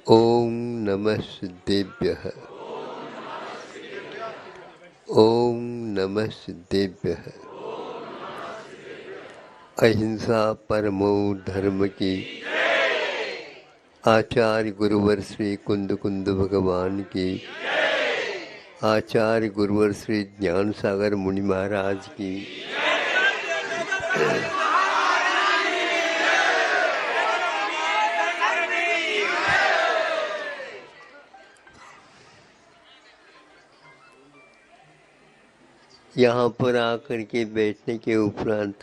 ओम नमः सिद्धेभ्यः। ओम नमः सिद्धेभ्यः। अहिंसा परमो धर्म की। आचार्य गुरुवर श्री कुंद कुंद भगवान की। आचार्य गुरुवर श्री ज्ञान सागर मुनि महाराज की। यहाँ पर आकर के बैठने के उपरांत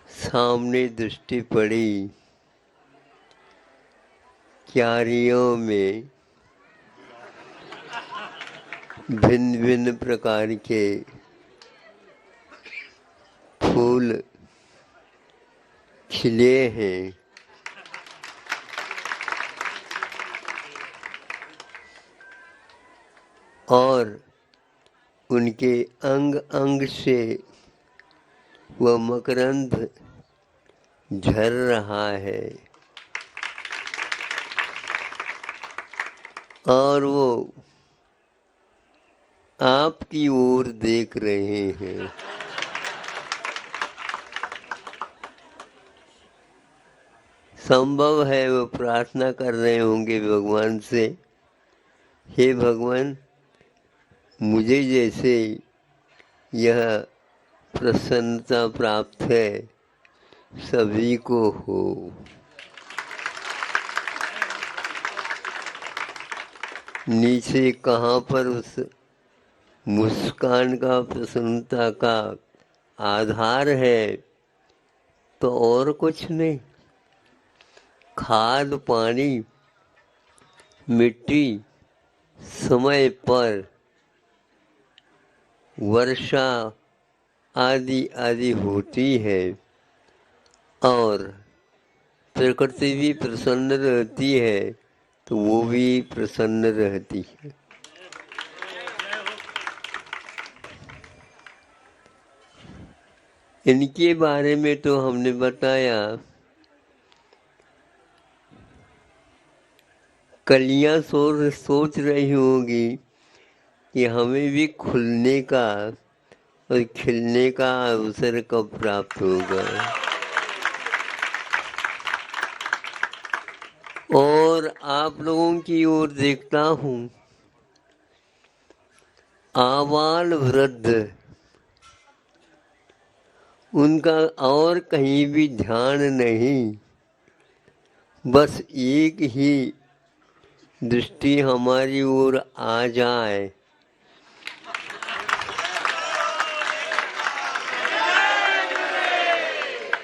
सामने दृष्टि पड़ी क्यारियों में भिन्न भिन्न प्रकार के फूल खिले हैं। और उनके अंग अंग से वह मकरंद झर रहा है और वो आपकी ओर देख रहे हैं। संभव है वो प्रार्थना कर रहे होंगे भगवान से, हे भगवान, मुझे जैसे यह प्रसन्नता प्राप्त है सभी को हो। नीचे कहाँ पर उस मुस्कान का, प्रसन्नता का आधार है, तो और कुछ नहीं, खाद, पानी, मिट्टी समय पर, वर्षा आदि आदि होती है और प्रकृति भी प्रसन्न रहती है तो वो भी प्रसन्न रहती है। इनके बारे में तो हमने बताया। कलियां सोच रही होंगी कि हमें भी खुलने का और खिलने का अवसर कब प्राप्त होगा। और आप लोगों की ओर देखता हूँ, आबाल वृद्ध, उनका और कहीं भी ध्यान नहीं, बस एक ही दृष्टि हमारी ओर आ जाए,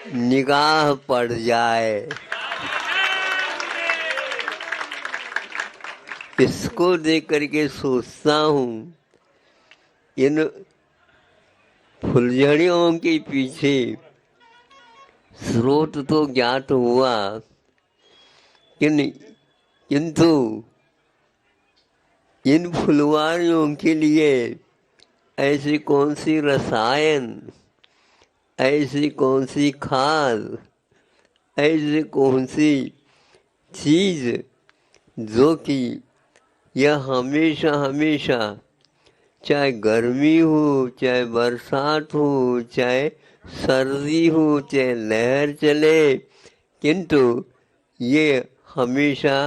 निगाह पड़ जाए, इसको देख करके सोचता हूँ इन फुलझड़ियों के पीछे स्रोत तो ज्ञात हुआ, किंतु इन फुलवारियों के लिए ऐसी कौन सी रसायन, ऐसी कौन सी खाद, ऐसी कौन सी चीज जो कि यह हमेशा हमेशा, चाहे गर्मी हो, चाहे बरसात हो, चाहे सर्दी हो, चाहे लहर चले, किंतु ये हमेशा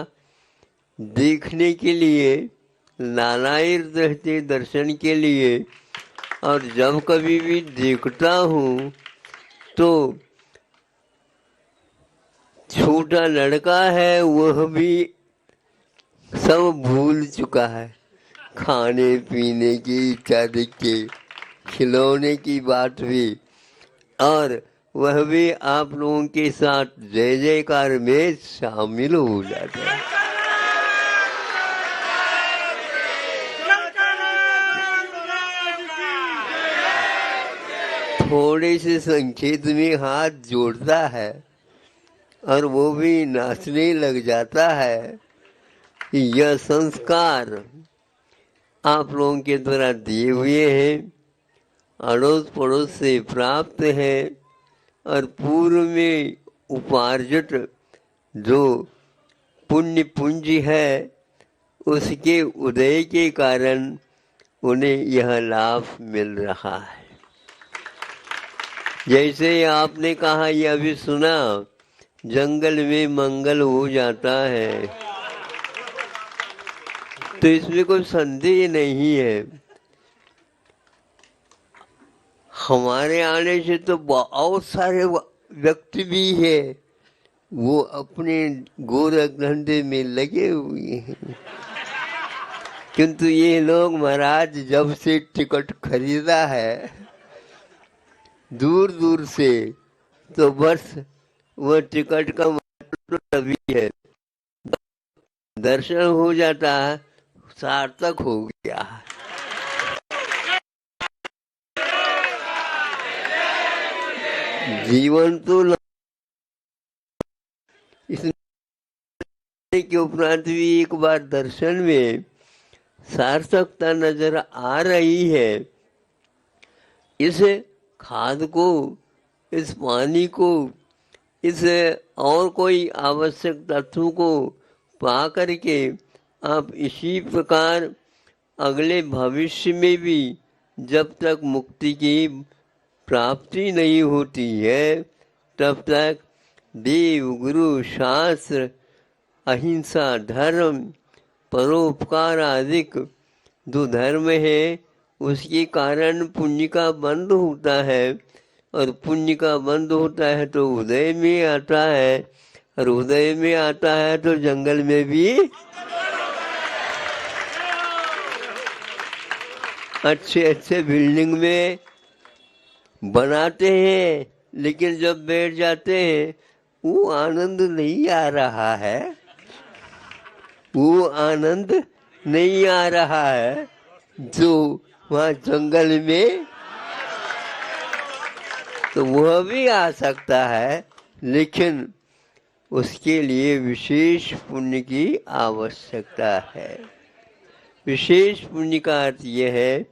देखने के लिए लालायित रहते, दर्शन के लिए। और जब कभी भी देखता हूँ तो छोटा लड़का है वह भी सब भूल चुका है, खाने पीने की इत्यादि के, खिलौने की बात भी, और वह भी आप लोगों के साथ जय जयकार में शामिल हो जाता है। थोड़े से संकेत में हाथ जोड़ता है और वो भी नाचने लग जाता है। यह संस्कार आप लोगों के द्वारा दिए हुए हैं, अड़ोस पड़ोस से प्राप्त है और पूर्व में उपार्जित जो पुण्य पुंज है, उसके उदय के कारण उन्हें यह लाभ मिल रहा है। जैसे आपने कहा, यह भी सुना, जंगल में मंगल हो जाता है, तो इसमें कोई संदेह नहीं है। हमारे आने से तो बहुत सारे व्यक्ति भी है, वो अपने गोरख धंधे में लगे हुए हैं, किंतु ये लोग महाराज जब से टिकट खरीदा है दूर दूर से, तो बस वो टिकट का मतलब तभी है, दर्शन हो जाता है, सार्थक हो गया। जीवन तो इसने के उपरांत भी एक बार दर्शन में सार्थकता नजर आ रही है। इस खाद को, इस पानी को, इस और कोई आवश्यक तत्व को पा करके आप इसी प्रकार अगले भविष्य में भी जब तक मुक्ति की प्राप्ति नहीं होती है, तब तक देव, गुरु, शास्त्र, अहिंसा, धर्म, परोपकार आदि जो धर्म है, उसके कारण पुण्य का बंध होता है, और पुण्य का बंध होता है तो उदय में आता है, और उदय में आता है तो जंगल में भी अच्छे अच्छे बिल्डिंग में बनाते हैं, लेकिन जब बैठ जाते हैं वो आनंद नहीं आ रहा है, वो आनंद नहीं आ रहा है जो वहाँ जंगल में। तो वह भी आ सकता है, लेकिन उसके लिए विशेष पुण्य की आवश्यकता है। विशेष पुण्य का अर्थ यह है,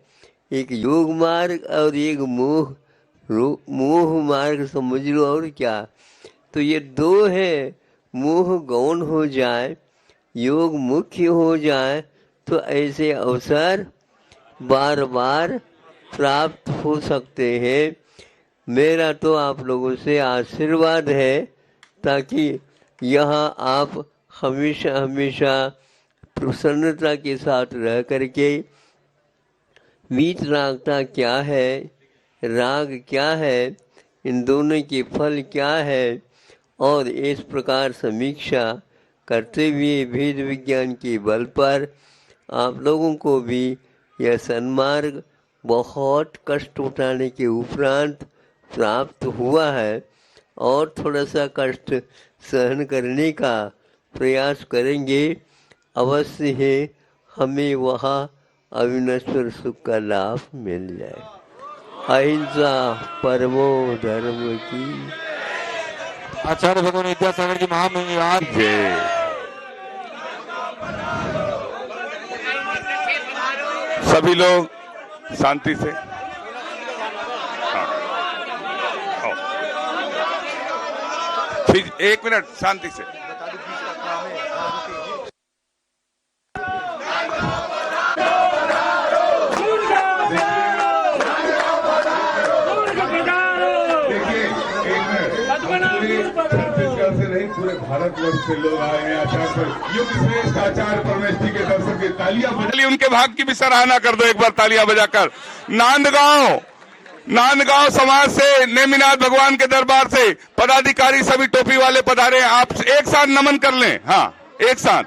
एक योग मार्ग और एक मोह मार्ग समझ लो, और क्या। तो ये दो है, मोह गौण हो जाए, योग मुख्य हो जाए, तो ऐसे अवसर बार बार प्राप्त हो सकते हैं। मेरा तो आप लोगों से आशीर्वाद है, ताकि यहाँ आप हमेशा हमेशा प्रसन्नता के साथ रह करके वीतरागता क्या है, राग क्या है, इन दोनों के फल क्या है, और इस प्रकार समीक्षा करते हुए भेद विज्ञान के बल पर आप लोगों को भी यह सन्मार्ग बहुत कष्ट उठाने के उपरांत प्राप्त हुआ है, और थोड़ा सा कष्ट सहन करने का प्रयास करेंगे, अवश्य है हमें वहाँ अविनश्वर सुख का लाभ मिल जाए। अहिंसा परमो धर्म की। आचार्य भगवान विद्यासागर जी महामहिम जय। सभी लोग शांति से, ठीक, 1 मिनट शांति से। छत्तीसगढ़ से नहीं, पूरे भारतवर्ष से लोग आए हैं आचार्य युग श्रेष्ठ आचार्य परमेश जी के दर्शन की तालियां बजा। उनके भाग की भी सराहना कर दो एक बार तालियां बजाकर। नांदगांव समाज से, नेमिनाथ भगवान के दरबार से पदाधिकारी सभी टोपी वाले पधारे, आप एक साथ नमन कर लें। हाँ, एक साथ।